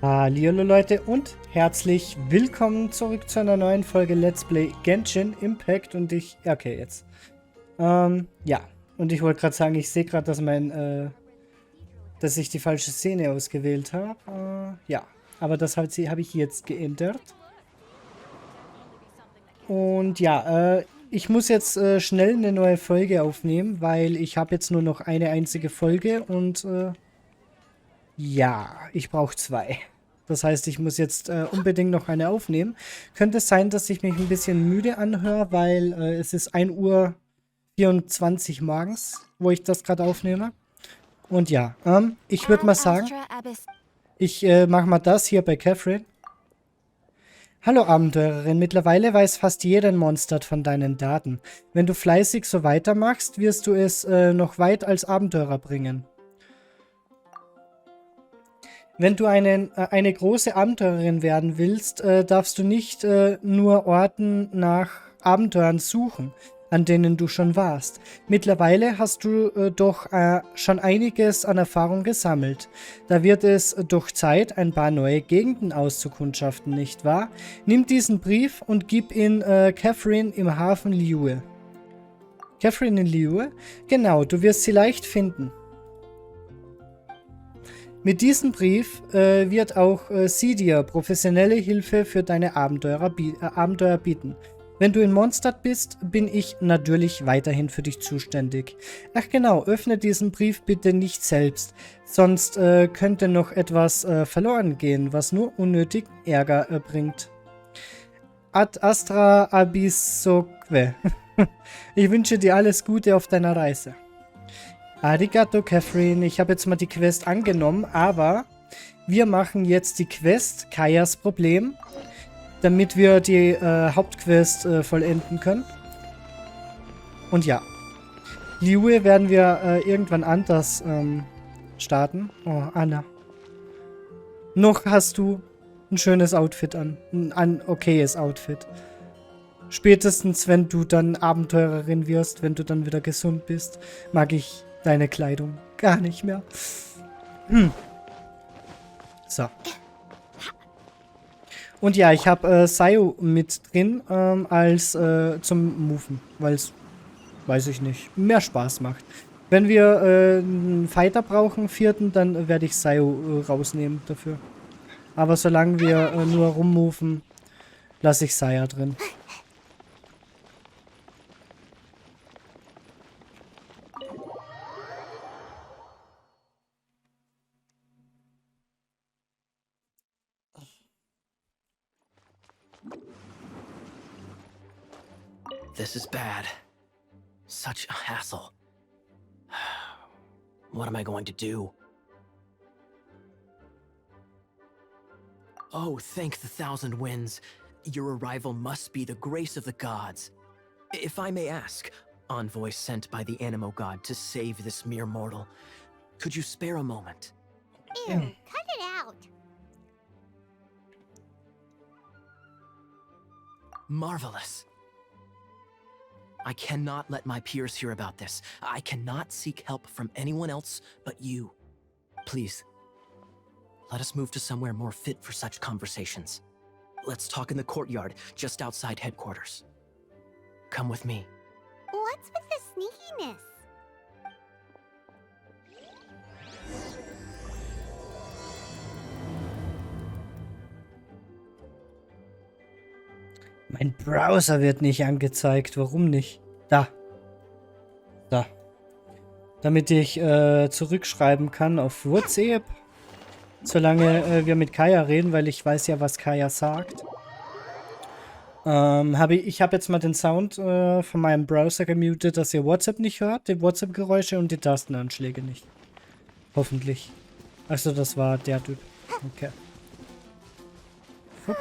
Hallihallo Leute und herzlich willkommen zurück zu einer neuen Folge Let's Play Genshin Impact und okay, jetzt. Ja. Und ich wollte gerade sagen, ich sehe gerade, dass ich die falsche Szene ausgewählt habe. Ja. Aber das habe ich jetzt geändert. Und ja, ich muss jetzt schnell eine neue Folge aufnehmen, weil ich habe jetzt nur noch eine einzige Folge und ja, ich brauche 2. Das heißt, ich muss jetzt unbedingt noch eine aufnehmen. Könnte es sein, dass ich mich ein bisschen müde anhöre, weil es ist 1:24 Uhr morgens, wo ich das gerade aufnehme. Und ja, ich würde mal sagen, ich mache mal das hier bei Catherine. Hallo Abenteurerin, mittlerweile weiß fast jeder Monster von deinen Daten. Wenn du fleißig so weitermachst, wirst du es noch weit als Abenteurer bringen. Wenn du eine große Abenteurerin werden willst, darfst du nicht nur Orten nach Abenteuern suchen, an denen du schon warst. Mittlerweile hast du doch schon einiges an Erfahrung gesammelt. Da wird es doch Zeit, ein paar neue Gegenden auszukundschaften, nicht wahr? Nimm diesen Brief und gib ihn Catherine im Hafen Liyue. Catherine in Liyue? Genau, du wirst sie leicht finden. Mit diesem Brief wird auch sie dir professionelle Hilfe für deine Abenteuer bieten. Wenn du in Mondstadt bist, bin ich natürlich weiterhin für dich zuständig. Ach genau, öffne diesen Brief bitte nicht selbst, sonst könnte noch etwas verloren gehen, was nur unnötig Ärger bringt. Ad Astra Abyssokwe. Ich wünsche dir alles Gute auf deiner Reise. Arigato, Catherine. Ich habe jetzt mal die Quest angenommen, aber wir machen jetzt die Quest Kayas Problem, damit wir die Hauptquest vollenden können. Und ja, Liyue werden wir irgendwann anders starten. Oh, Anna. Noch hast du ein schönes Outfit an. Ein okayes Outfit. Spätestens, wenn du dann Abenteurerin wirst, wenn du dann wieder gesund bist, mag ich deine Kleidung gar nicht mehr. So. Und ja, ich habe Sayo mit drin als zum Moven, weil es, weiß ich nicht, mehr Spaß macht. Wenn wir einen Fighter brauchen, 4., dann werde ich Sayo rausnehmen dafür. Aber solange wir nur rummoven, lasse ich Saya drin. This is bad. Such a hassle. What am I going to do? Oh, thank the thousand winds. Your arrival must be the grace of the gods. If I may ask, envoy sent by the Animo god to save this mere mortal, could you spare a moment? Ew, cut it out. Marvelous. I cannot let my peers hear about this. I cannot seek help from anyone else but you. Please, let us move to somewhere more fit for such conversations. Let's talk in the courtyard, just outside headquarters. Come with me. What's with the sneakiness? Mein Browser wird nicht angezeigt. Warum nicht? Da. Da. Damit ich zurückschreiben kann auf WhatsApp. Solange wir mit Kaya reden, weil ich weiß ja, was Kaya sagt. Ich habe jetzt mal den Sound von meinem Browser gemutet, dass ihr WhatsApp nicht hört. Die WhatsApp-Geräusche und die Tastenanschläge nicht. Hoffentlich. Also das war der Typ. Okay. Fuck.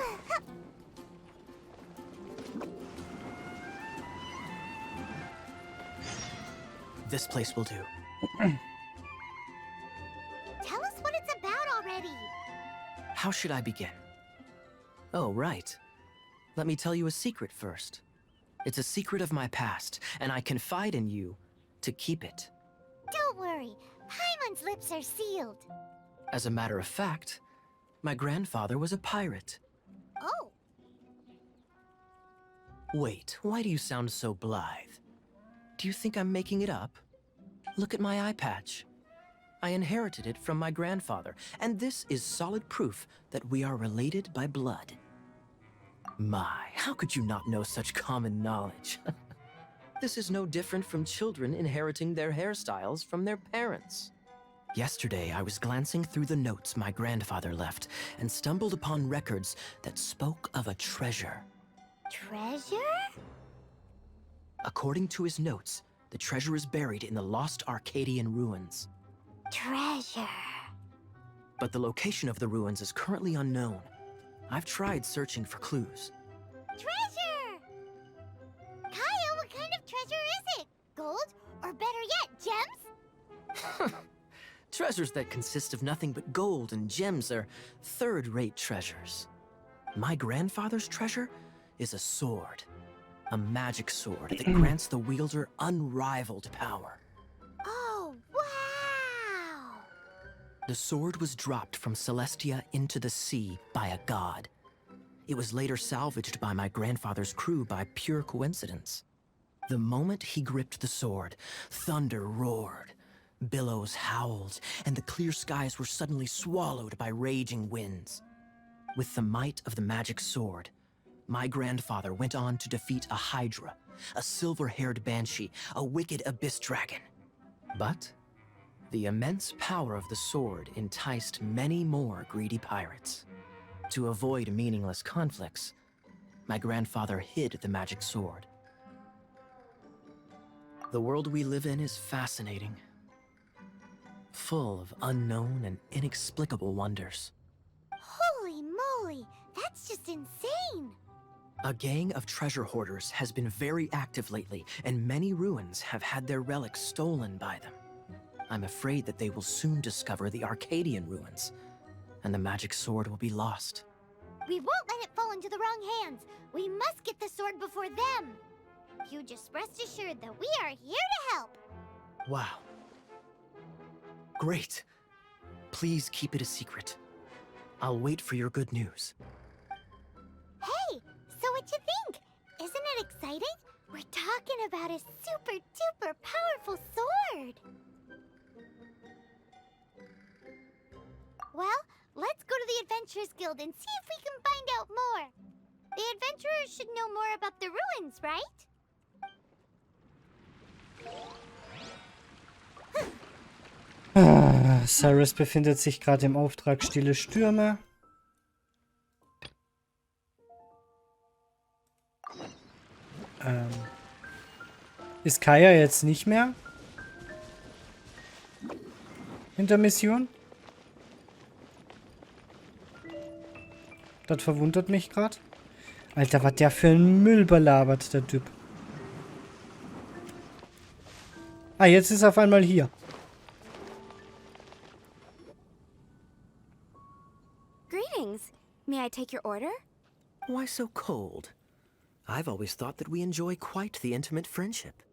This place will do. Tell us what it's about already. How should I begin? Oh, right. Let me tell you a secret first. It's a secret of my past, and I confide in you to keep it. Don't worry, Paimon's lips are sealed. As a matter of fact, My grandfather was a pirate. Oh, Wait, why do you sound so blithe? Do you think I'm making it up? Look at my eye patch. I inherited it from my grandfather, and this is solid proof that we are related by blood. My, how could you not know such common knowledge? This is no different from children inheriting their hairstyles from their parents. Yesterday, I was glancing through the notes my grandfather left and stumbled upon records that spoke of a treasure. treasure? According to his notes, the treasure is buried in the lost Arcadian ruins. Treasure. But the location of the ruins is currently unknown. I've tried searching for clues. Treasure! Kaya, what kind of treasure is it? Gold? Or better yet, gems? Treasures that consist of nothing but gold and gems are third-rate treasures. My grandfather's treasure is a sword. A magic sword that grants the wielder unrivaled power. Oh, wow! The sword was dropped from Celestia into the sea by a god. It was later salvaged by my grandfather's crew by pure coincidence. The moment he gripped the sword, thunder roared, billows howled, and the clear skies were suddenly swallowed by raging winds. With the might of the magic sword, my grandfather went on to defeat a hydra, a silver-haired banshee, a wicked abyss dragon. But the immense power of the sword enticed many more greedy pirates. To avoid meaningless conflicts, my grandfather hid the magic sword. The world we live in is fascinating, full of unknown and inexplicable wonders. Holy moly, that's just insane! A gang of treasure hoarders has been very active lately, and many ruins have had their relics stolen by them. I'm afraid that they will soon discover the Arcadian ruins, and the magic sword will be lost. We won't let it fall into the wrong hands. We must get the sword before them. You just rest assured that we are here to help. Wow. Great. Please keep it a secret. I'll wait for your good news. Hey, so what you think? Isn't it exciting? We're talking about a super duper powerful sword. Well, let's go to the Adventurers Guild and see if we can find out more. The adventurers should know more about the ruins, right? Cyrus befindet sich gerade im Auftrag Stille Stürme. Ist Kaya jetzt nicht mehr in der Mission? Das verwundert mich gerade. Alter, was der für ein Müll belabert, der Typ. Ah, jetzt ist er auf einmal hier. Greetings. May I take your order? Why so cold? I've always thought that we enjoy quite the intimate friendship.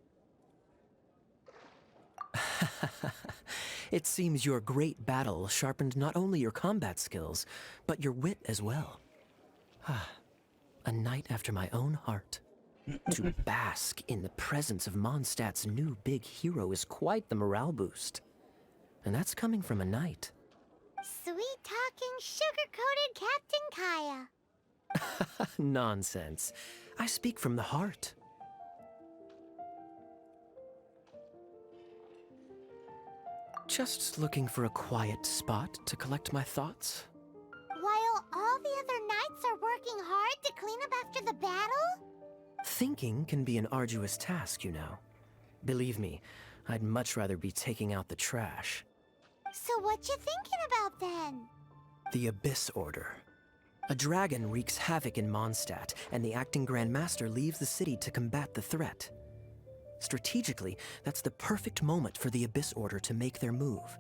It seems your great battle sharpened not only your combat skills, but your wit as well. A knight after my own heart. To bask in the presence of Mondstadt's new big hero is quite the morale boost. And that's coming from a knight. Sweet-talking, sugar-coated Captain Kaya. Nonsense. I speak from the heart. Just looking for a quiet spot to collect my thoughts. While all the other knights are working hard to clean up after the battle? Thinking can be an arduous task, you know. Believe me, I'd much rather be taking out the trash. So what you thinking about then? The Abyss Order. A dragon wreaks havoc in Mondstadt, and the acting Grand Master leaves the city to combat the threat. Strategically, that's the perfect moment for the Abyss Order to make their move.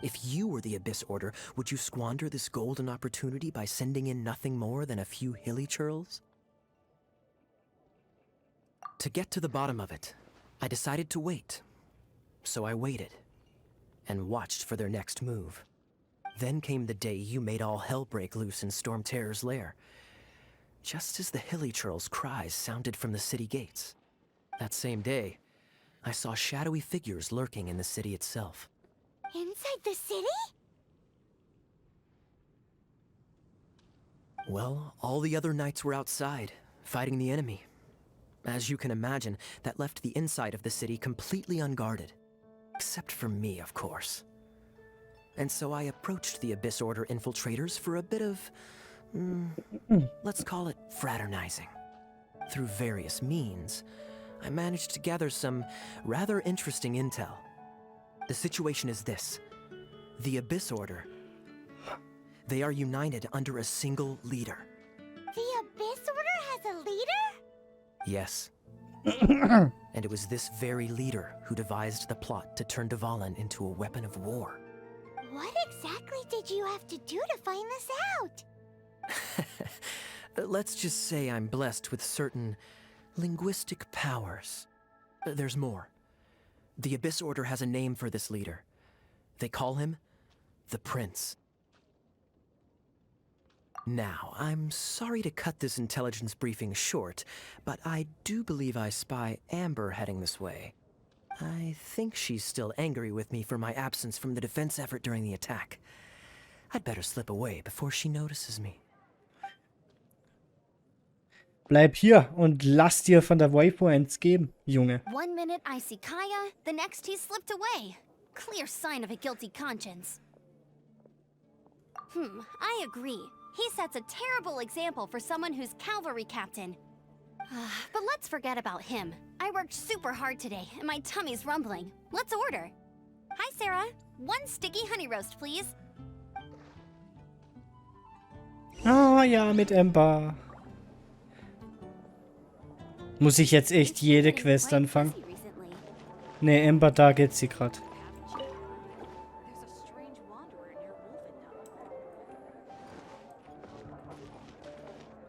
If you were the Abyss Order, would you squander this golden opportunity by sending in nothing more than a few hilly churls? To get to the bottom of it, I decided to wait. So I waited, and watched for their next move. Then came the day you made all hell break loose in Storm Terror's lair. Just as the hilly churl's cries sounded from the city gates. That same day, I saw shadowy figures lurking in the city itself. Inside the city? Well, all the other knights were outside, fighting the enemy. As you can imagine, that left the inside of the city completely unguarded. Except for me, of course. And so I approached the Abyss Order infiltrators for a bit of, let's call it fraternizing. Through various means, I managed to gather some rather interesting intel. The situation is this. The Abyss Order, they are united under a single leader. The Abyss Order has a leader? Yes. And it was this very leader who devised the plot to turn Dvalin into a weapon of war. What exactly did you have to do to find this out? Let's just say I'm blessed with certain linguistic powers. There's more. The Abyss Order has a name for this leader. They call him the Prince. Now, I'm sorry to cut this intelligence briefing short, but I do believe I spy Amber heading this way. I think she's still angry with me for my absence from the defense effort during the attack. I'd better slip away before she notices me. Bleib hier und lass dir von der Waifu eins geben, Junge. 1 minute I see Kaya, the next he slipped away. Clear sign of a guilty conscience. I agree. He sets a terrible example for someone who's cavalry captain. But let's forget about him. I worked super hard today, and my tummy's rumbling. Let's order. Hi, Sarah. 1 sticky honey roast, please. Ah ja, mit Amber. Muss ich jetzt echt jede Quest anfangen? Ne, Amber, da geht sie grad.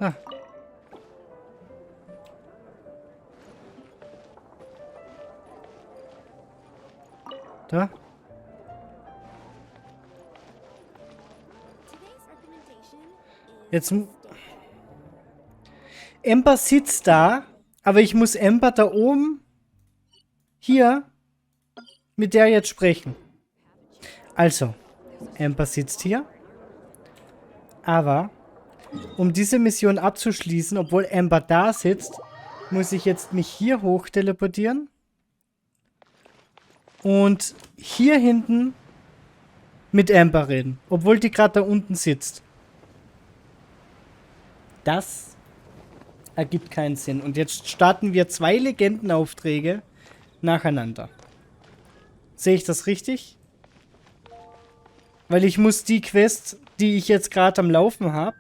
Ah. Da? Jetzt... Amber sitzt da, aber ich muss Amber da oben hier mit der jetzt sprechen. Also, Amber sitzt hier, aber um diese Mission abzuschließen, obwohl Amber da sitzt, muss ich jetzt mich hier hoch teleportieren und hier hinten mit Amber reden, obwohl die gerade da unten sitzt. Das ergibt keinen Sinn. Und jetzt starten wir 2 Legendenaufträge nacheinander. Sehe ich das richtig? Weil ich muss die Quest, die ich jetzt gerade am Laufen habe,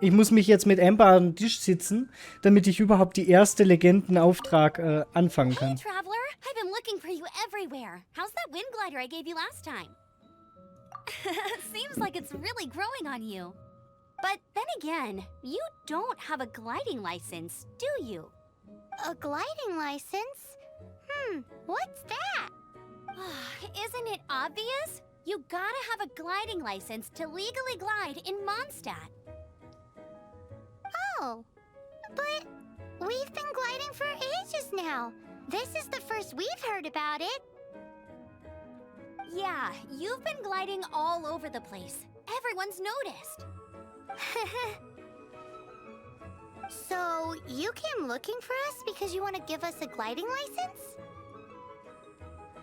ich muss mich jetzt mit Amber an den Tisch sitzen, damit ich überhaupt die erste Legendenauftrag anfangen kann. Hey, Traveler. I've been looking for you everywhere. How's that wind glider I gave you last time? Seems like it's really growing on you. But then again, you don't have a gliding license, do you? A gliding license? What's that? Isn't it obvious? You gotta have a gliding license to legally glide in Mondstadt. Oh, but we've been gliding for ages now. This is the first we've heard about it. Yeah, you've been gliding all over the place. Everyone's noticed. So, you came looking for us because you want to give us a gliding license?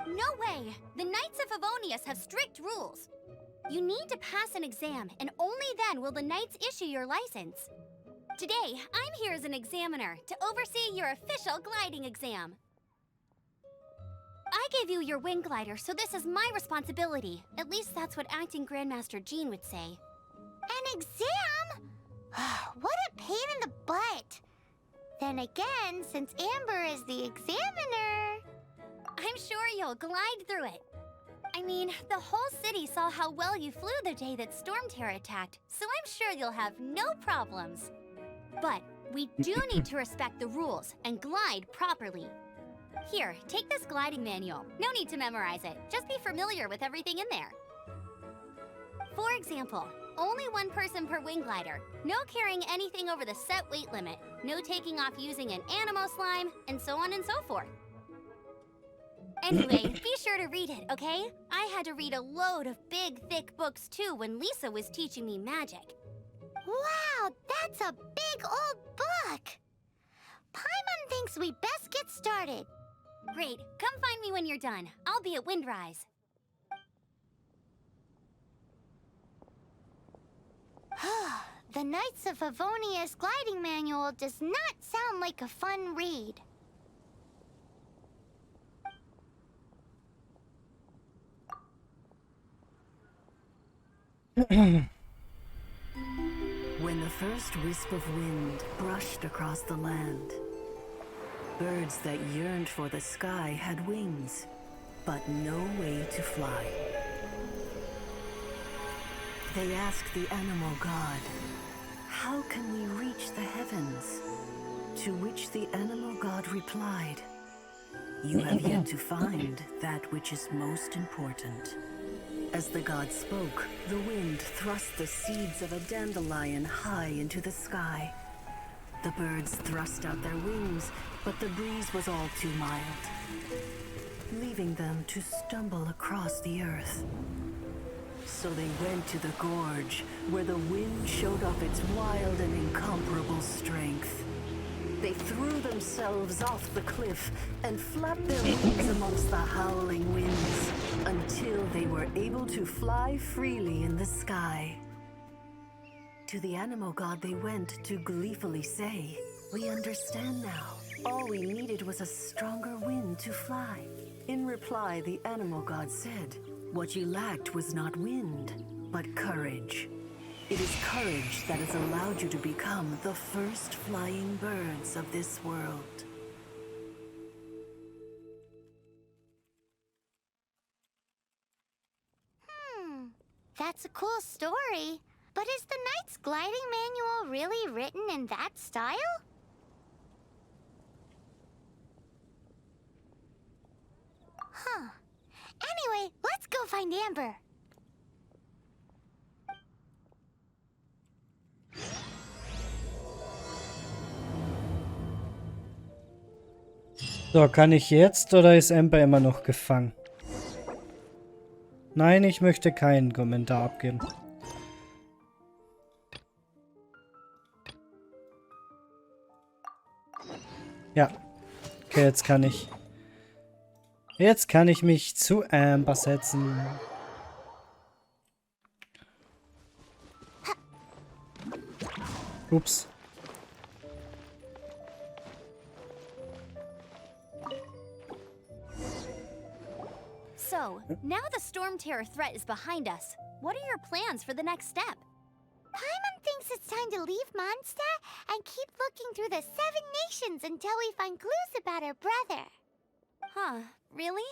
No way! The Knights of Favonius have strict rules. You need to pass an exam, and only then will the Knights issue your license. Today, I'm here as an examiner to oversee your official gliding exam. I gave you your wing glider, so this is my responsibility. At least that's what Acting Grandmaster Jean would say. An exam? What a pain in the butt. Then again, since Amber is the examiner... I'm sure you'll glide through it. I mean, the whole city saw how well you flew the day that Storm Terror attacked, so I'm sure you'll have no problems. But we do need to respect the rules and glide properly. Here, take this gliding manual. No need to memorize it. Just be familiar with everything in there. For example, only one person per wing glider, no carrying anything over the set weight limit, no taking off using an animo slime, and so on and so forth. Anyway, be sure to read it, okay? I had to read a load of big, thick books too when Lisa was teaching me magic. Wow, that's a big old book! Paimon thinks we best get started. Great, come find me when you're done. I'll be at Windrise. The Knights of Favonia's gliding manual does not sound like a fun read. When the first wisp of wind brushed across the land, birds that yearned for the sky had wings, but no way to fly. They asked the animal god, "How can we reach the heavens?" To which the animal god replied, "You have yet to find that which is most important." As the god spoke, the wind thrust the seeds of a dandelion high into the sky. The birds thrust out their wings, but the breeze was all too mild, leaving them to stumble across the earth. So they went to the gorge, where the wind showed off its wild and incomparable strength. They threw themselves off the cliff and flapped their wings amongst the howling winds until they were able to fly freely in the sky. To the animal god they went to gleefully say, "We understand now. All we needed was a stronger wind to fly." In reply, the animal god said, "What you lacked was not wind, but courage. It is courage that has allowed you to become the first flying birds of this world." That's a cool story. But is the Knight's gliding manual really written in that style? Huh. Anyway, let's go find Amber. So, kann ich jetzt oder ist Amber immer noch gefangen? Nein, ich möchte keinen Kommentar abgeben. Ja. Okay, jetzt kann ich. Jetzt kann ich mich zu Amber setzen. Ups. So, now the Storm Terror threat is behind us. What are your plans for the next step? Paimon thinks it's time to leave Mondstadt and keep looking through the 7 nations until we find clues about her brother. Huh, really?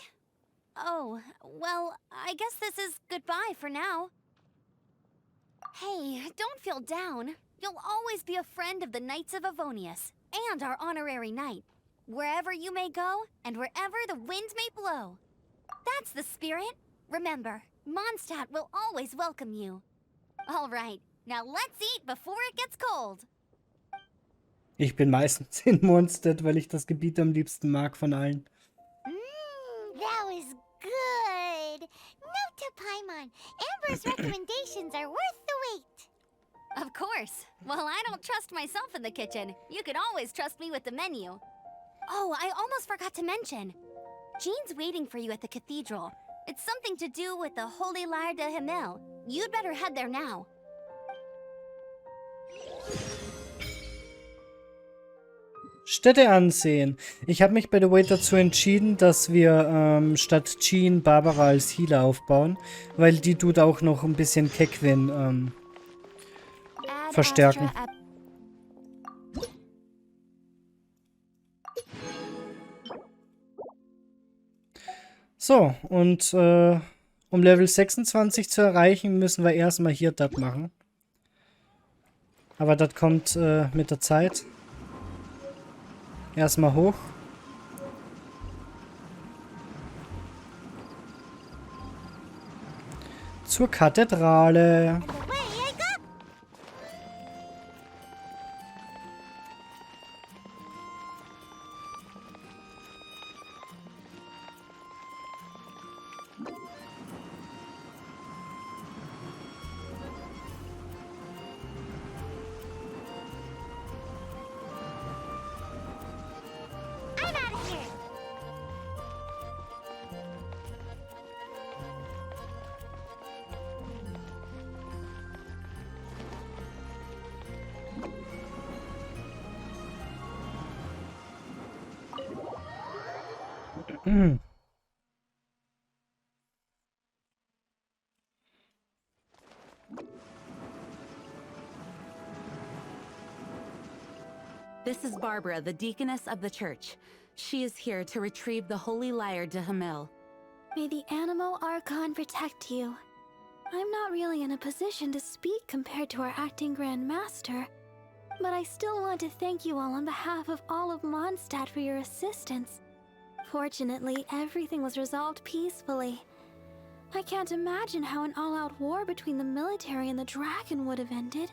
Oh, well, I guess this is goodbye for now. Hey, don't feel down. You'll always be a friend of the Knights of Avonius, and our honorary knight. Wherever you may go, and wherever the wind may blow. That's the spirit. Remember, Mondstadt will always welcome you. All right, now let's eat before it gets cold. Ich bin meistens in Mondstadt, weil ich das Gebiet am liebsten mag von allen. That was good. Note to Paimon, Amber's recommendations are worth the wait. Of course. Well, I don't trust myself in the kitchen. You can always trust me with the menu. Oh, I almost forgot to mention. Jean's waiting for you at the cathedral. It's something to do with the Holy Lyre de Himmel. You'd better head there now. Städte ansehen. Ich habe mich by the way dazu entschieden, dass wir statt Jean Barbara als Healer aufbauen, weil die tut auch noch ein bisschen Keckwin verstärken. So, und um Level 26 zu erreichen, müssen wir erstmal hier das machen. Aber das kommt mit der Zeit. Erstmal hoch. zur Kathedrale. And away I go! I'm out of here! This is Barbara, the deaconess of the church. She is here to retrieve the holy lyre to Hamil. May the Animo Archon protect you. I'm not really in a position to speak compared to our acting Grand Master, but I still want to thank you all on behalf of all of Mondstadt for your assistance. Fortunately, everything was resolved peacefully. I can't imagine how an all-out war between the military and the dragon would have ended.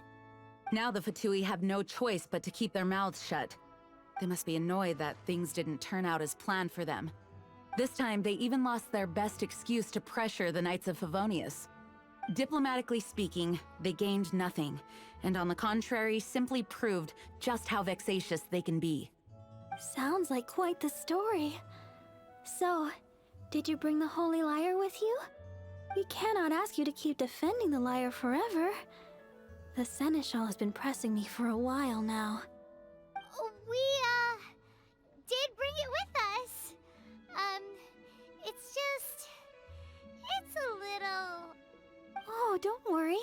Now the Fatui have no choice but to keep their mouths shut. They must be annoyed that things didn't turn out as planned for them. This time, they even lost their best excuse to pressure the Knights of Favonius. Diplomatically speaking, they gained nothing, and on the contrary, simply proved just how vexatious they can be. Sounds like quite the story. So, did you bring the holy lyre with you? We cannot ask you to keep defending the lyre forever. The Seneschal has been pressing me for a while now. We, did bring it with us. It's a little... Oh, don't worry.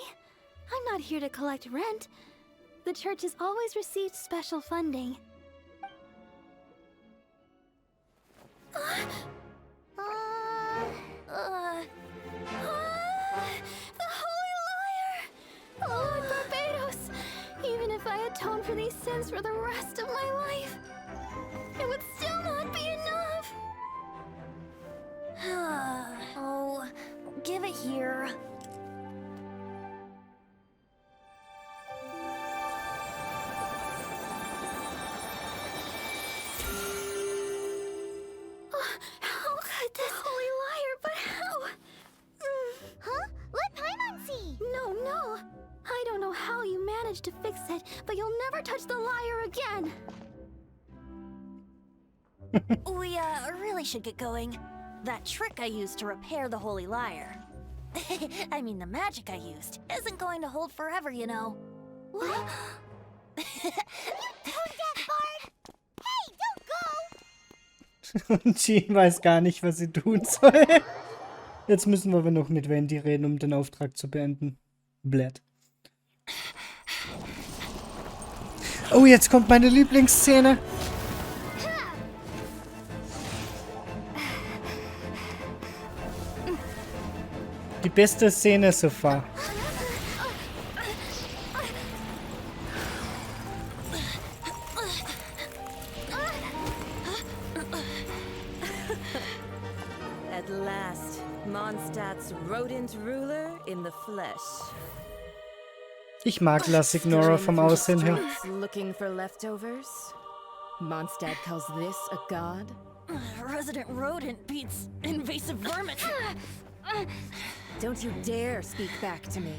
I'm not here to collect rent. The church has always received special funding. The Holy Lyre! Lord Barbados! Even if I atone for these sins for the rest of my life, it would still not be enough! Oh, give it here. How could this Holy Lyre, but how? Huh? Let Paimon see! No. I don't know how you managed to fix it, but you'll never touch the lyre again! We, really should get going. That trick I used to repair the holy lyre. I mean, the magic I used isn't going to hold forever, you know. What? Death Bard! Hey, don't go! Und sie weiß gar nicht, was sie tun soll. Jetzt müssen wir aber noch mit Wendy reden, um den Auftrag zu beenden. Blöd. Oh, jetzt kommt meine Lieblingsszene. Die beste Szene so far. At last, Mondstadt's rodent ruler in the flesh. Ich mag La Signora vom Aussehen her. Looking for leftovers? Mondstadt calls this a god? Resident rodent beats invasive vermin. Don't you dare speak back to me,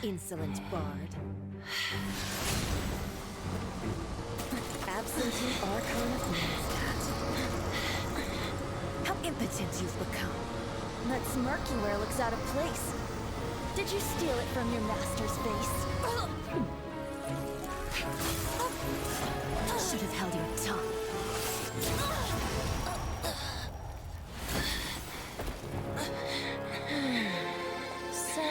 insolent bard. Absentee Archon of Mondstadt. How impotent you've become. That smirk you wear looks out of place. Did you steal it from your master's face? Should have held your tongue. So,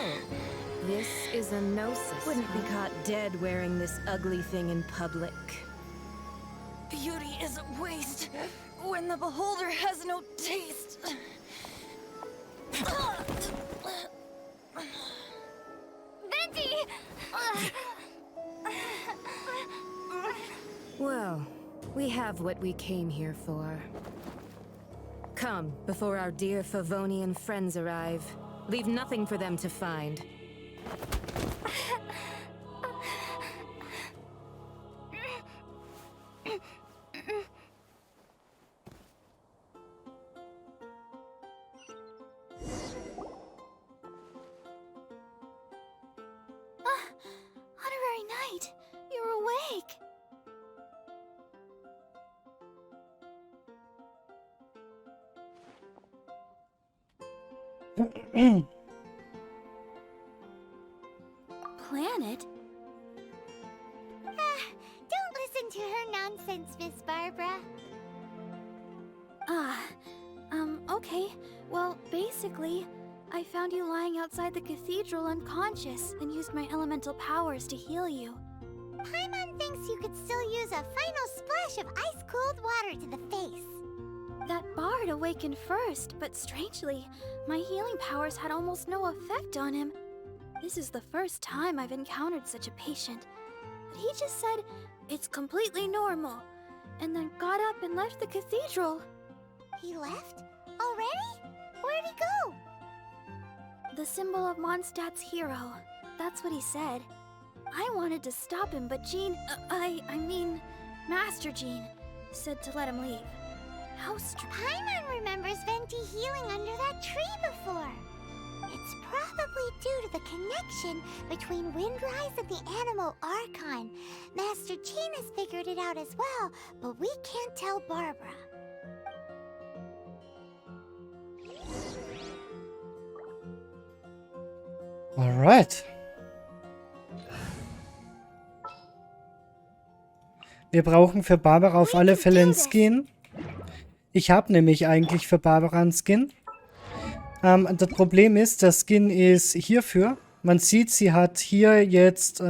this is a gnosis. Wouldn't be caught dead wearing this ugly thing in public. Beauty is a waste when the beholder has no taste. Venti! Well, we have what we came here for. Come, before our dear Favonian friends arrive. Leave nothing for them to find. Honorary Knight, you're awake. Planet? Don't listen to her nonsense, Miss Barbara. Okay. Well, basically, I found you lying outside the cathedral unconscious and used my elemental powers to heal you. Paimon thinks you could still use a final splash of ice-cold water to the face. That bard awakened first, but strangely, my healing powers had almost no effect on him. This is the first time I've encountered such a patient. But he just said, it's completely normal, and then got up and left the cathedral. He left? Already? Where'd he go? The symbol of Mondstadt's hero. That's what he said. I wanted to stop him, but Jean, I mean, Master Jean, said to let him leave. How Paimon remembers Venti healing under that tree before. It's probably due to the connection between Windrise and the Animal Archon. Master Jean has figured it out as well, but we can't tell Barbara. Alright. Wir brauchen für Barbara auf alle Fälle einen Skin. Ich habe nämlich eigentlich für Barbara einen Skin. Das Problem ist, der Skin ist hierfür. Man sieht, sie hat hier jetzt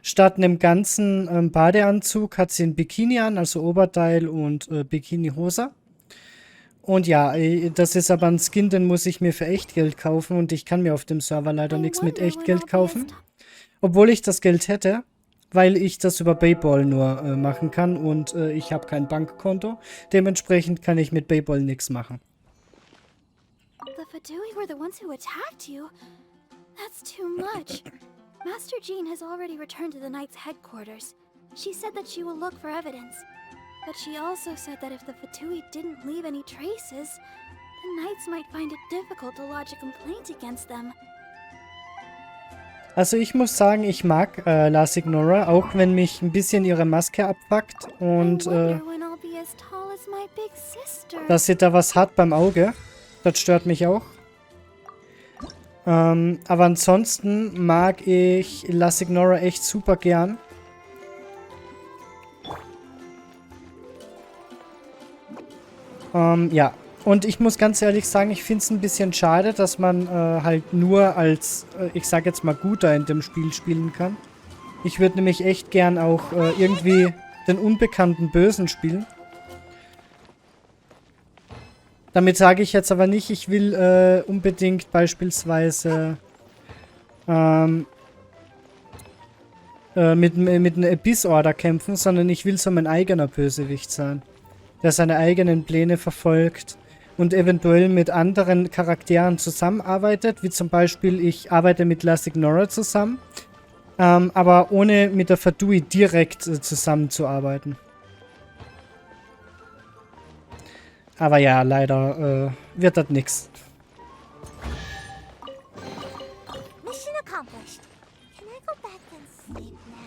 statt einem ganzen Badeanzug hat sie ein Bikini an, also Oberteil und Bikini-Hose. Und ja, das ist aber ein Skin, den muss ich mir für Echtgeld kaufen und ich kann mir auf dem Server leider nichts mit Echtgeld kaufen. Obwohl ich das Geld hätte, weil ich das über PayPal nur machen kann und ich habe kein Bankkonto. Dementsprechend kann ich mit PayPal nichts machen. The Fadui were the ones who attacked you? That's too much. Master Jean has already returned to the Knight's headquarters. She said that she will look for evidence. But she also said that if the Fatui didn't leave any traces, the Knights might find it difficult to lodge a complaint against them. Also ich muss sagen, ich mag La Signora, auch wenn mich ein bisschen ihre Maske abfuckt und dass sie da was hat beim Auge. Das stört mich auch. Aber ansonsten mag ich La Signora echt super gern. Ja, und ich muss ganz ehrlich sagen, ich finde es ein bisschen schade, dass man halt nur als, ich sag jetzt mal, Guter in dem Spiel spielen kann. Ich würde nämlich echt gern auch irgendwie den unbekannten Bösen spielen. Damit sage ich jetzt aber nicht, ich will unbedingt beispielsweise mit einem Abyss-Order kämpfen, sondern ich will so mein eigener Bösewicht sein, der seine eigenen Pläne verfolgt und eventuell mit anderen Charakteren zusammenarbeitet, wie zum Beispiel ich arbeite mit La Signora zusammen, aber ohne mit der Fadui direkt zusammenzuarbeiten. Aber ja, leider wird das nix. Mission accomplished. Can I go back and sleep now?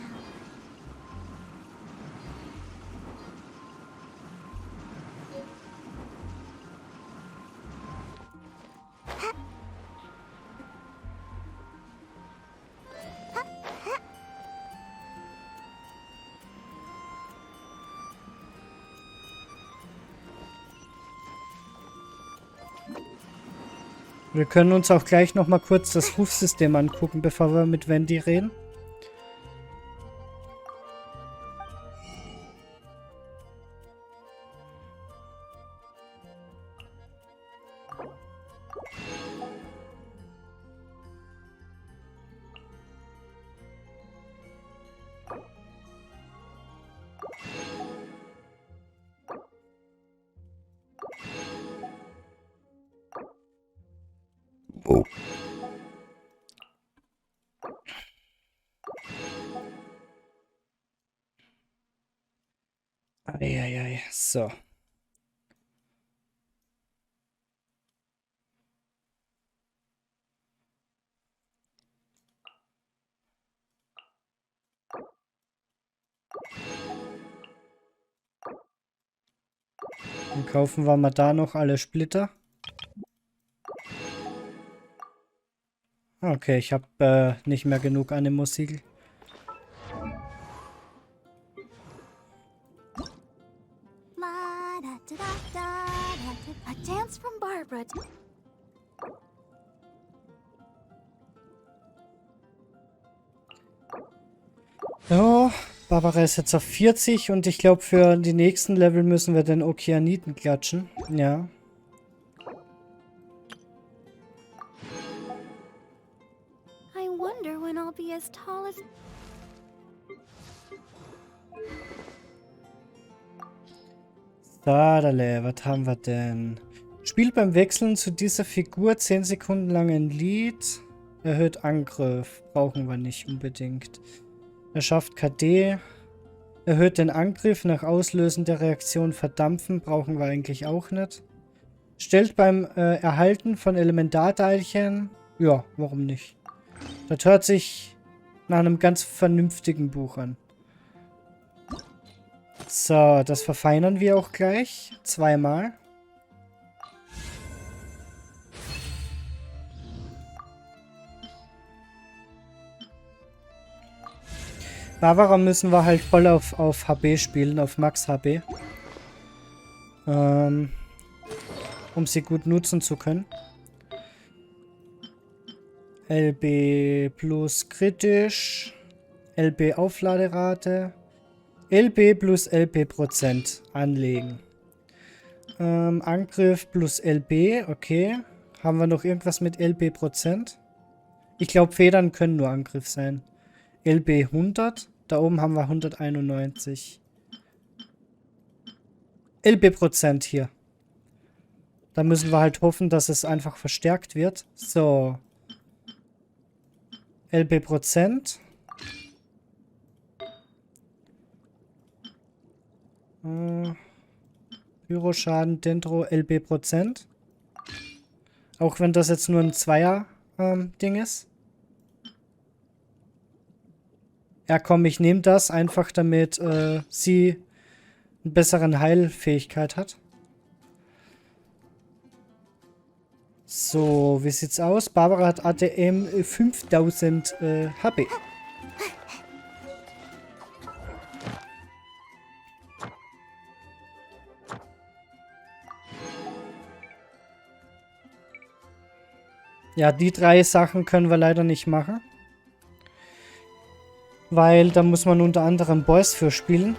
Wir können uns auch gleich noch mal kurz das Rufsystem angucken, bevor wir mit Wendy reden. Oh. Eieiei, so. Dann kaufen wir mal da noch alle Splitter. Okay, ich habe nicht mehr genug Anemo-Siegel. A dance from Barbara. Ja, Barbara ist jetzt auf 40 und ich glaube, für die nächsten Level müssen wir den Okeaniten klatschen. Ja. I wonder when I'll be as tall as... Sadale, was haben wir denn? Spielt beim Wechseln zu dieser Figur 10 Sekunden lang ein Lied. Erhöht Angriff. Brauchen wir nicht unbedingt. Erschafft KD. Erhöht den Angriff nach Auslösen der Reaktion Verdampfen. Brauchen wir eigentlich auch nicht. Stellt beim Erhalten von Elementarteilchen. Ja, warum nicht? Das hört sich nach einem ganz vernünftigen Buch an. So, das verfeinern wir auch gleich. Zweimal. Barbara müssen wir halt voll auf HB spielen, auf Max HB. Um sie gut nutzen zu können. LB plus kritisch. LB Aufladerate. LB plus LP% anlegen. Angriff plus LB, okay. Haben wir noch irgendwas mit LB%? Ich glaube, Federn können nur Angriff sein. LB 100, da oben haben wir 191. LB% hier. Da müssen wir halt hoffen, dass es einfach verstärkt wird. So. LB%. Pyroschaden, Dendro, LB%. Auch wenn das jetzt nur ein Zweier-Ding ist. Ja, komm, ich nehme das einfach, damit sie eine bessere Heilfähigkeit hat. So, wie sieht's aus? Barbara hat ATM 5000 HP. Ja, die 3 Sachen können wir leider nicht machen. Weil da muss man unter anderem Boys für spielen.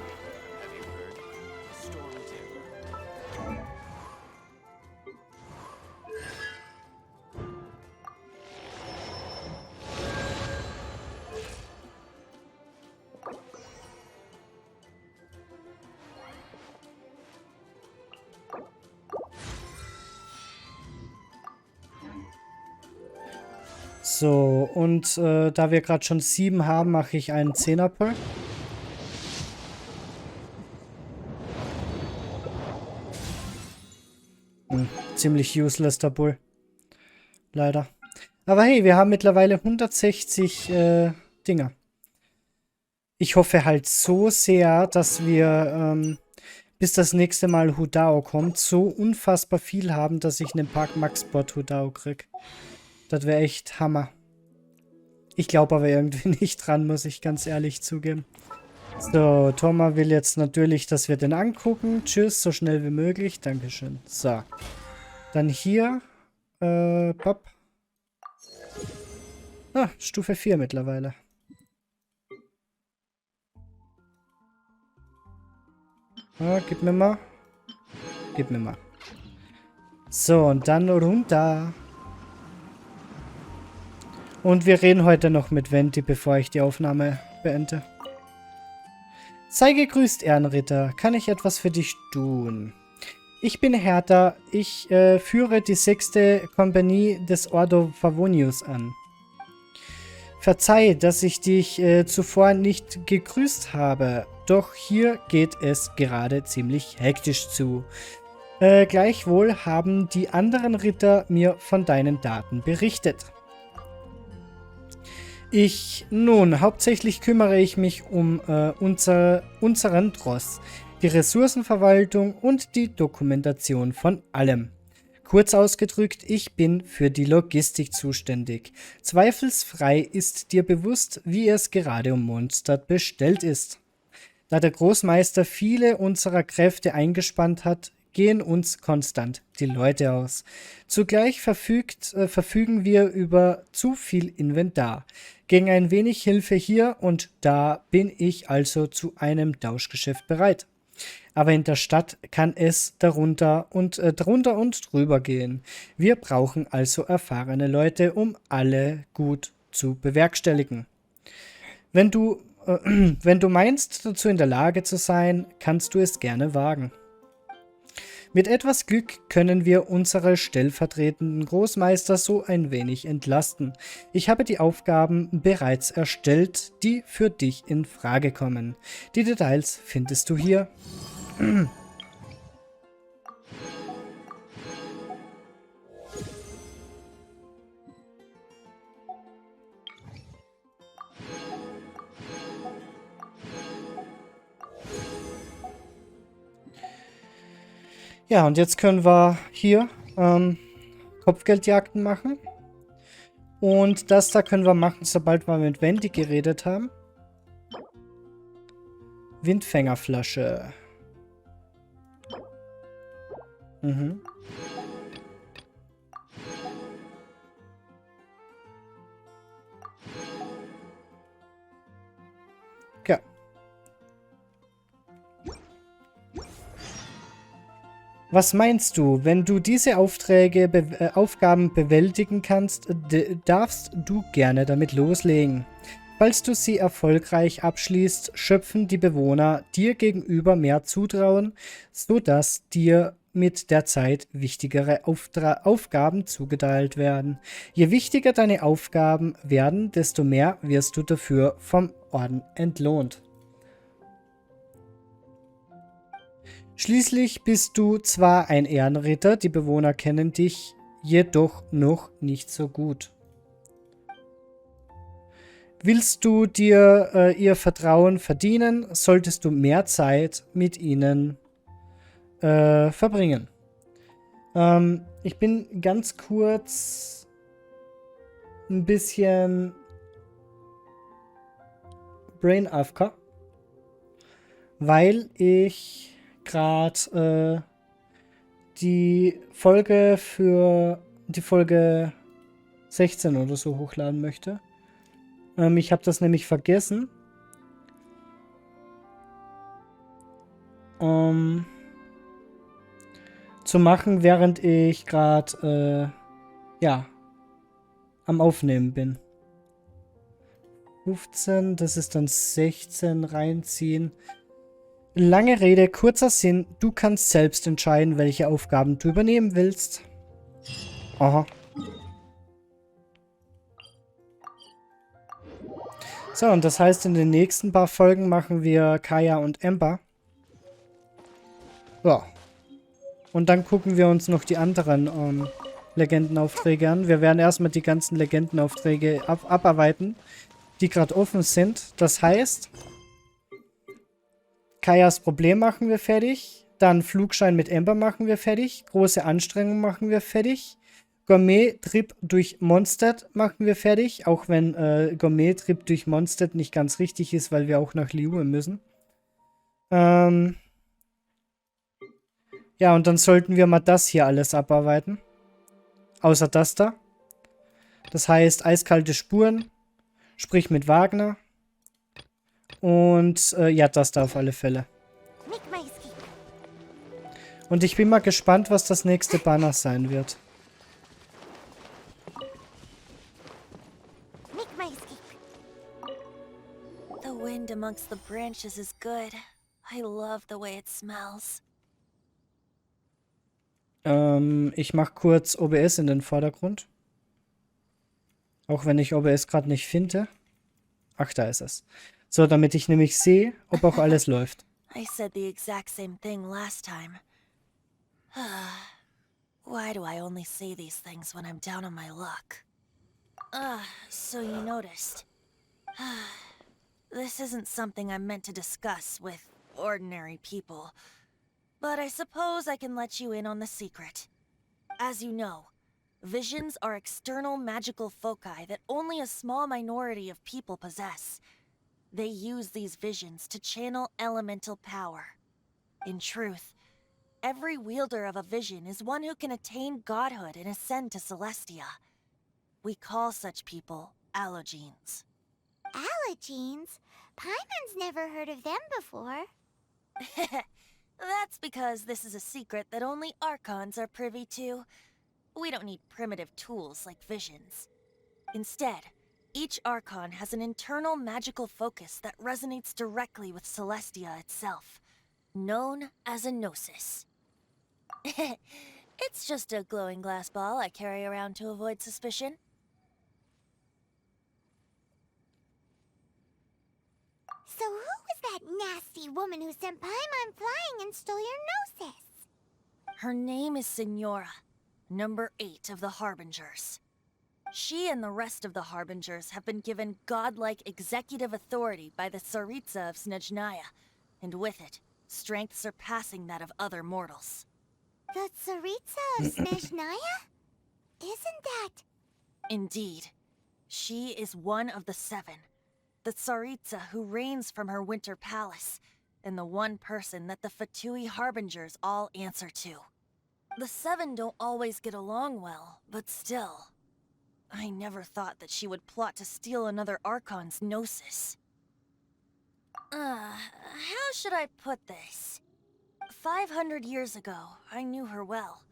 So, und da wir gerade schon 7 haben, mache ich einen 10er-Pull. Ziemlich useless, der Bull. Leider. Aber hey, wir haben mittlerweile 160 Dinger. Ich hoffe halt so sehr, dass wir, bis das nächste Mal Hudao kommt, so unfassbar viel haben, dass ich einen Park Max-Bot Hudao krieg. Das wäre echt Hammer. Ich glaube aber irgendwie nicht dran, muss ich ganz ehrlich zugeben. So, Thomas will jetzt natürlich, dass wir den angucken. Tschüss, so schnell wie möglich. Dankeschön. So. Dann hier. Pop. Ah, Stufe 4 mittlerweile. Ah, gib mir mal. Gib mir mal. So, und dann runter. Und wir reden heute noch mit Venti, bevor ich die Aufnahme beende. Sei gegrüßt, Ehrenritter. Kann ich etwas für dich tun? Ich bin Hertha. Ich führe die 6. Kompanie des Ordo Favonius an. Verzeih, dass ich dich zuvor nicht gegrüßt habe. doch hier geht es gerade ziemlich hektisch zu. Gleichwohl haben die anderen Ritter mir von deinen Daten berichtet. Hauptsächlich kümmere ich mich um unseren Tross, die Ressourcenverwaltung und die Dokumentation von allem. Kurz ausgedrückt, ich bin für die Logistik zuständig. Zweifelsfrei ist dir bewusst, wie es gerade um Mondstadt bestellt ist. Da der Großmeister viele unserer Kräfte eingespannt hat, gehen uns konstant die Leute aus. Zugleich verfügen wir über zu viel Inventar. Gegen ein wenig Hilfe hier und da bin ich also zu einem Tauschgeschäft bereit. Aber in der Stadt kann es drunter und drüber gehen. Wir brauchen also erfahrene Leute, um alle gut zu bewerkstelligen. Wenn du meinst, dazu in der Lage zu sein, kannst du es gerne wagen. Mit etwas Glück können wir unsere stellvertretenden Großmeister so ein wenig entlasten. Ich habe die Aufgaben bereits erstellt, die für dich in Frage kommen. Die Details findest du hier. Ja, und jetzt können wir hier Kopfgeldjagden machen. Und das da können wir machen, sobald wir mit Wendy geredet haben. Windfängerflasche. Mhm. Ja. Was meinst du, wenn du diese Aufgaben bewältigen kannst, darfst du gerne damit loslegen. Falls du sie erfolgreich abschließt, schöpfen die Bewohner dir gegenüber mehr Zutrauen, sodass dir mit der Zeit wichtigere Aufgaben zugeteilt werden. Je wichtiger deine Aufgaben werden, desto mehr wirst du dafür vom Orden entlohnt. Schließlich bist du zwar ein Ehrenritter, die Bewohner kennen dich jedoch noch nicht so gut. Willst du dir ihr Vertrauen verdienen, solltest du mehr Zeit mit ihnen verbringen. Ich bin ganz kurz ein bisschen Brain AFK, weil ich gerade die Folge 16 oder so hochladen möchte. Ich habe das nämlich vergessen. Zu machen, während ich gerade ja, am Aufnehmen bin. 15, das ist dann 16 reinziehen. Lange Rede, kurzer Sinn, du kannst selbst entscheiden, welche Aufgaben du übernehmen willst. Aha. So, und das heißt, in den nächsten paar Folgen machen wir Kaya und Amber. Ja. Und dann gucken wir uns noch die anderen Legendenaufträge an. Wir werden erstmal die ganzen Legendenaufträge abarbeiten, die gerade offen sind. Das heißt, Kayas Problem machen wir fertig. Dann Flugschein mit Amber machen wir fertig. Große Anstrengung machen wir fertig. Gourmet-Trip durch Mondstadt machen wir fertig. Auch wenn Gourmet-Trip durch Mondstadt nicht ganz richtig ist, weil wir auch nach Liyue müssen. Ja, und dann sollten wir mal das hier alles abarbeiten. Außer das da. Das heißt, eiskalte Spuren. Sprich mit Wagner. Und ja, das da auf alle Fälle. Und ich bin mal gespannt, was das nächste Banner sein wird. The wind amongst the branches is good. I love the way it smells. Ich mache kurz OBS in den Vordergrund. Auch wenn ich OBS gerade nicht finde. Ach, da ist es. So, damit ich nämlich sehe, ob auch alles läuft. I said the exact same thing last time. Why do I only say these things when I'm down on my luck? So you noticed. This isn't something I'm meant to discuss with ordinary people, but I suppose I can let you in on the secret. As you know, visions are external magical foci that only a small minority of people possess. They use these visions to channel elemental power. In truth, every wielder of a vision is one who can attain godhood and ascend to Celestia. We call such people allogenes. Allogenes? Paimon's never heard of them before. That's because this is a secret that only Archons are privy to. We don't need primitive tools like visions. Instead, each Archon has an internal magical focus that resonates directly with Celestia itself, known as a gnosis. It's just a glowing glass ball I carry around to avoid suspicion. So who was that nasty woman who sent Paimon flying and stole your gnosis? Her name is Signora, number 8 of the Harbingers. She and the rest of the Harbingers have been given godlike executive authority by the Tsaritsa of Snezhnaya, and with it, strength surpassing that of other mortals. The Tsaritsa of Snezhnaya? Isn't that... Indeed. She is one of the 7, the Tsaritsa who reigns from her winter palace, and the one person that the Fatui Harbingers all answer to. The 7 don't always get along well, but still. I never thought that she would plot to steal another Archon's gnosis. How should I put this? 500 years ago, I knew her well,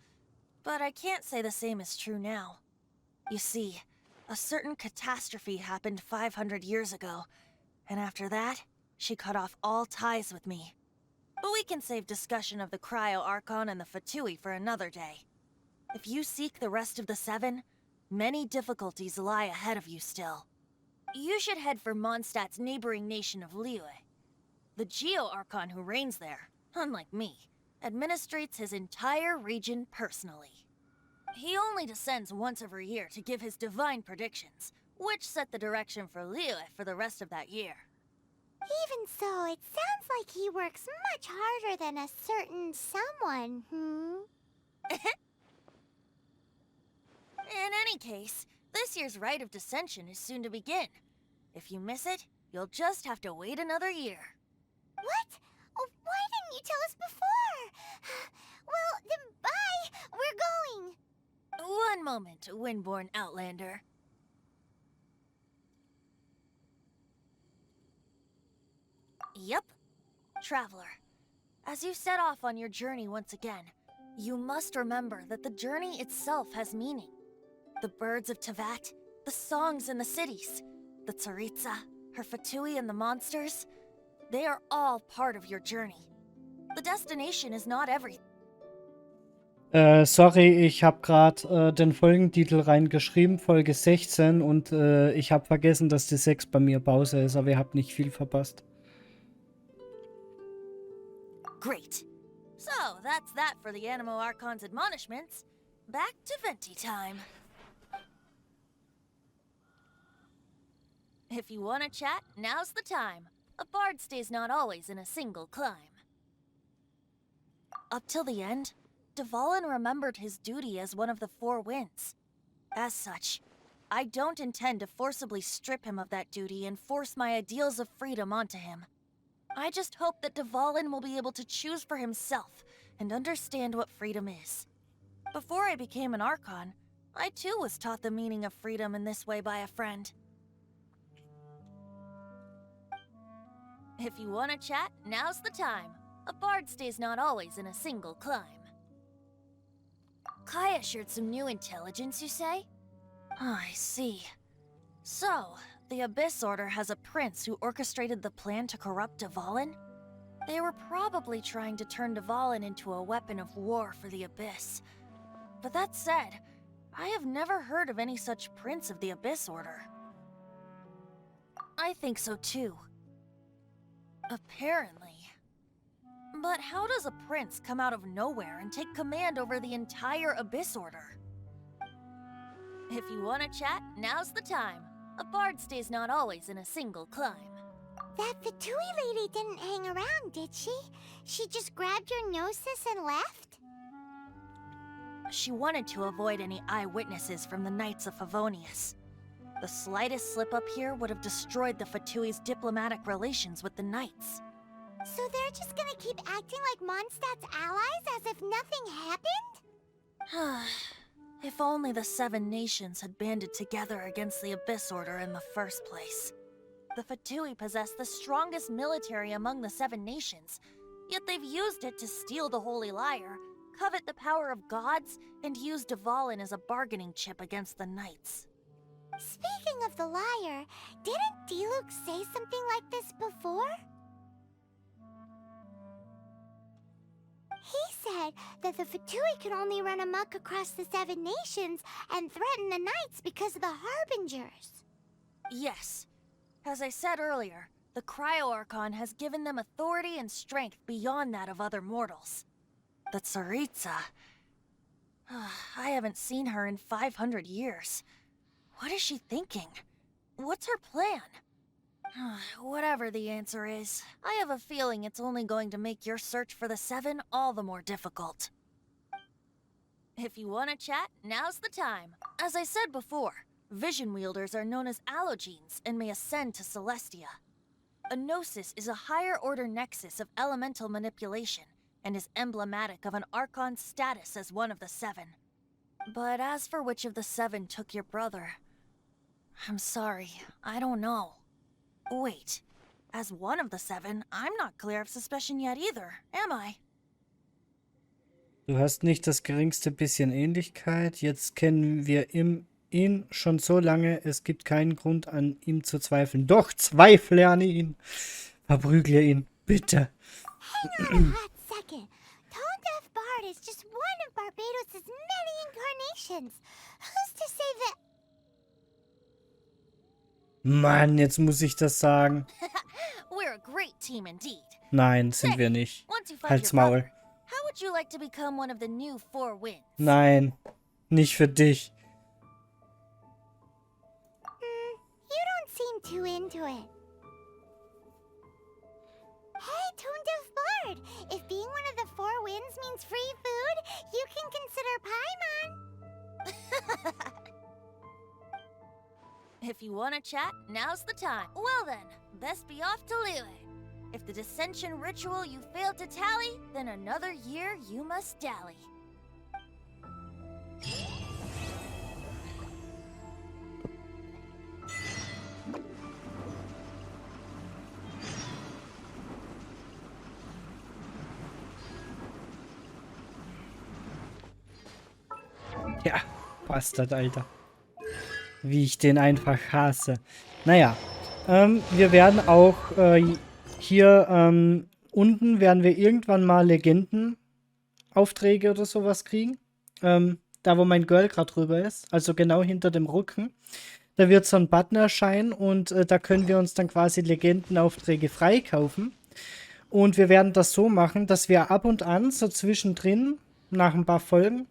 but I can't say the same is true now. You see, a certain catastrophe happened 500 years ago, and after that, she cut off all ties with me. But we can save discussion of the Cryo Archon and the Fatui for another day. If you seek the rest of the 7, many difficulties lie ahead of you still. You should head for Mondstadt's neighboring nation of Liyue. The Geo-Archon who reigns there, unlike me, administrates his entire region personally. He only descends once every year to give his divine predictions, which set the direction for Liyue for the rest of that year. Even so, it sounds like he works much harder than a certain someone, In any case, this year's Rite of Descension is soon to begin. If you miss it, you'll just have to wait another year. What? Oh, why didn't you tell us before? Well, then bye! We're going! One moment, Windborn Outlander. Yep. Traveler, as you set off on your journey once again, you must remember that the journey itself has meaning. The birds of Tevat, the songs in the cities, the Tsaritsa, her Fatui and the monsters, they are all part of your journey. The destination is not everything. Sorry, ich habe gerade den Folgentitel reingeschrieben, Folge 16, und ich habe vergessen, dass die 6 bei mir Pause ist, aber ihr habt nicht viel verpasst. Great. So, that's that for the Animo Archon's admonishments. Back to Venti time. If you want to chat, now's the time. A bard stays not always in a single climb. Up till the end, Dvalin remembered his duty as one of the 4 winds. As such, I don't intend to forcibly strip him of that duty and force my ideals of freedom onto him. I just hope that Dvalin will be able to choose for himself and understand what freedom is. Before I became an Archon, I too was taught the meaning of freedom in this way by a friend. If you want to chat, now's the time. A bard stays not always in a single climb. Kaya shared some new intelligence, you say? Oh, I see. So, the Abyss Order has a prince who orchestrated the plan to corrupt Dvalin? They were probably trying to turn Dvalin into a weapon of war for the Abyss. But that said, I have never heard of any such prince of the Abyss Order. I think so too. Apparently. But how does a prince come out of nowhere and take command over the entire Abyss Order? If you want to chat, now's the time. A bard stays not always in a single climb. That Fatui lady didn't hang around, did she? She just grabbed your gnosis and left? She wanted to avoid any eyewitnesses from the Knights of Favonius. The slightest slip up here would have destroyed the Fatui's diplomatic relations with the Knights. So they're just gonna keep acting like Mondstadt's allies as if nothing happened? If only the 7 nations had banded together against the Abyss Order in the first place. The Fatui possess the strongest military among the 7 nations, yet they've used it to steal the Holy Lyre, covet the power of gods, and use Dvalin as a bargaining chip against the Knights. Speaking of the lyre, didn't Diluc say something like this before? He said that the Fatui could only run amok across the 7 nations and threaten the Knights because of the Harbingers. Yes. As I said earlier, the Cryo-Archon has given them authority and strength beyond that of other mortals. The Tsaritsa... I haven't seen her in 500 years. What is she thinking? What's her plan? Whatever the answer is, I have a feeling it's only going to make your search for the 7 all the more difficult. If you want to chat, now's the time. As I said before, vision wielders are known as allogenes and may ascend to Celestia. A gnosis is a higher-order nexus of elemental manipulation and is emblematic of an Archon's status as one of the 7. But as for which of the 7 took your brother, I'm sorry, I don't know. Wait, as one of the 7, I'm not clear of suspicion yet either, am I? Du hast nicht das geringste bisschen Ähnlichkeit. Jetzt kennen wir ihn schon so lange, es gibt keinen Grund an ihm zu zweifeln. Doch, zweifle an ihn. Verprügle ihn, bitte. Hang on a hot second. Tone Deaf Bard is just one of Barbados' many incarnations. Who's to say that... Mann, jetzt muss ich das sagen. We're a great team indeed. Nein, sind wir nicht. Once you find Halt's your brother, Maul. how would you like to become one of the new 4 winds? Nein, nicht für dich. You don't seem too into it. Hey, Tone Deaf Bard! If being one of the 4 winds means free food, you can consider Paimon. If you want to chat, now's the time. Well then, best be off to Liyue. If the dissension ritual you failed to tally, then another year you must dally. Ja, Bastard, Alter. Wie ich den einfach hasse. Naja, wir werden auch hier unten werden wir irgendwann mal Legendenaufträge oder sowas kriegen. Da, wo mein Girl gerade drüber ist, also genau hinter dem Rücken. Da wird so ein Button erscheinen und da können wir uns dann quasi Legendenaufträge freikaufen. Und wir werden das so machen, dass wir ab und an, so zwischendrin, nach ein paar Folgen,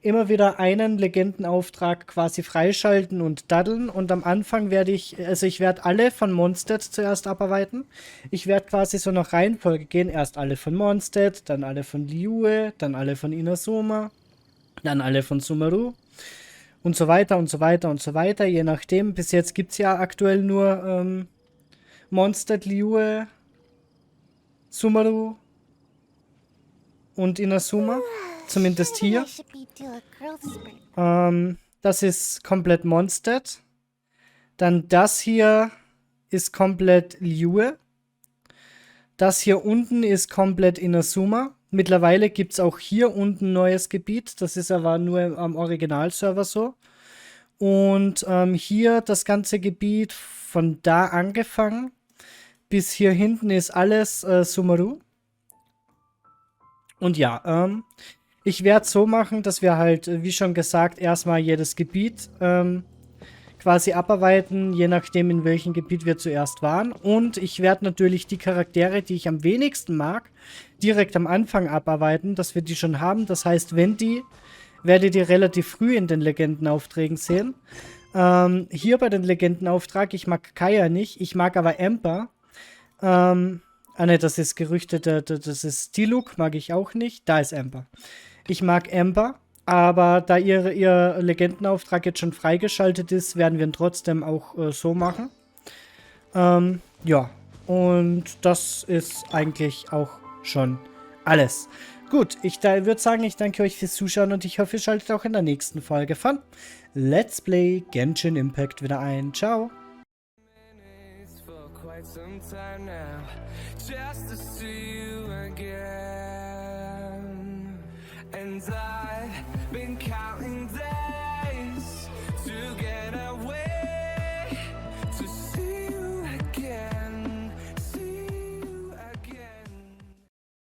immer wieder einen Legendenauftrag quasi freischalten und daddeln. Und am Anfang werde ich werde alle von Mondstadt zuerst abarbeiten. Ich werde quasi so nach Reihenfolge gehen. Erst alle von Mondstadt, dann alle von Liyue, dann alle von Inazuma, dann alle von Sumeru und so weiter und so weiter und so weiter. Je nachdem. Bis jetzt gibt es ja aktuell nur Mondstadt, Liyue, Sumeru und Inazuma. Zumindest hier. Das ist komplett Mondstadt. Dann das hier ist komplett Liyue. Das hier unten ist komplett Inazuma. Mittlerweile gibt es auch hier unten ein neues Gebiet. Das ist aber nur am Originalserver so. Und hier das ganze Gebiet von da angefangen bis hier hinten ist alles Sumeru. Und ja, ich werde es so machen, dass wir halt, wie schon gesagt, erstmal jedes Gebiet quasi abarbeiten, je nachdem, in welchem Gebiet wir zuerst waren. Und ich werde natürlich die Charaktere, die ich am wenigsten mag, direkt am Anfang abarbeiten, dass wir die schon haben. Das heißt, werdet ihr relativ früh in den Legendenaufträgen sehen. Hier bei den Legendenauftrag, ich mag Kaya nicht, ich mag aber Ember. Ne, das ist gerüchtete, das ist Tiluk, mag ich auch nicht. Da ist Ember. Ich mag Ember, aber da ihr Legendenauftrag jetzt schon freigeschaltet ist, werden wir ihn trotzdem auch so machen. Ja, und das ist eigentlich auch schon alles. Gut, ich würde sagen, ich danke euch fürs Zuschauen und ich hoffe, ihr schaltet auch in der nächsten Folge von Let's Play Genshin Impact wieder ein. Ciao! Some time now, just to see you again. And I've been counting down